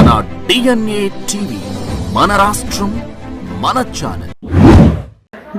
మన DNA TV, మన రాష్ట్రం, మన channel.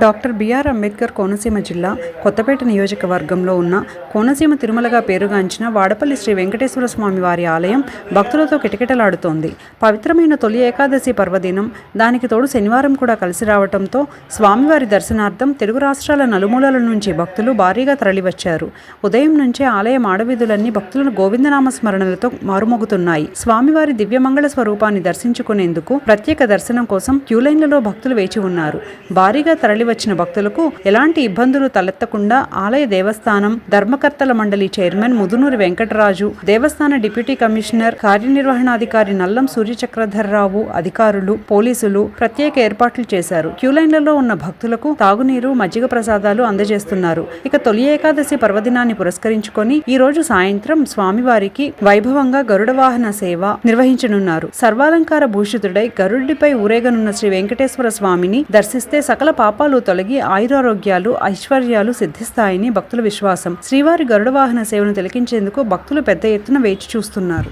Doctor BR Ambedkar Konaseema జిల్లా కొత్తపేట నియోజకవర్గంలో ఉన్న కోనసీమ తిరుమలగా పేరుగాంచిన వాడపల్లి శ్రీ వెంకటేశ్వర స్వామి వారి ఆలయం భక్తులతో కిటకిటలాడుతోంది. పవిత్రమైన తొలి ఏకాదశి పర్వదినం, దానికి తోడు శనివారం కూడా కలిసి రావడంతో స్వామివారి దర్శనార్థం తెలుగు రాష్ట్రాల నలుమూలల నుంచి భక్తులు భారీగా తరలివచ్చారు. ఉదయం నుంచే ఆలయ మాడవీధులన్నీ భక్తులను గోవిందనామ స్మరణలతో మారుమోగుతున్నాయి. స్వామివారి దివ్యమంగళ స్వరూపాన్ని దర్శించుకునేందుకు ప్రత్యేక దర్శనం కోసం క్యూలైన్లలో భక్తులు వేచి ఉన్నారు. భారీగా తరలి వచ్చిన భక్తులకు ఎలాంటి ఇబ్బందులు తలెత్తకుండా ఆలయ దేవస్థానం ధర్మకర్తల మండలి చైర్మన్ ముదునూరి వెంకటరాజు, దేవస్థాన డిప్యూటీ కమిషనర్ కార్యనిర్వహణాధికారి నల్లం సూర్యచక్రధర్రావు, అధికారులు, పోలీసులు ప్రత్యేక ఏర్పాట్లు చేశారు. క్యూలైన్లలో ఉన్న భక్తులకు తాగునీరు, మజ్జిగ ప్రసాదాలు అందజేస్తున్నారు. ఇక తొలి ఏకాదశి పర్వదినాన్ని పురస్కరించుకొని ఈ రోజు సాయంత్రం స్వామివారికి వైభవంగా గరుడ వాహన సేవ నిర్వహించనున్నారు. సర్వాలంకార భూషితుడై గరుడిపై ఊరేగనున్న శ్రీ వెంకటేశ్వర స్వామిని దర్శిస్తే సకల పాపాలు తొలగి ఆయురారోగ్యాలు, ఐశ్వర్యాలు సిద్ధిస్తాయని భక్తుల విశ్వాసం. శ్రీవారి గరుడ వాహన సేవను తిలకించేందుకు భక్తులు పెద్ద ఎత్తున వేచి చూస్తున్నారు.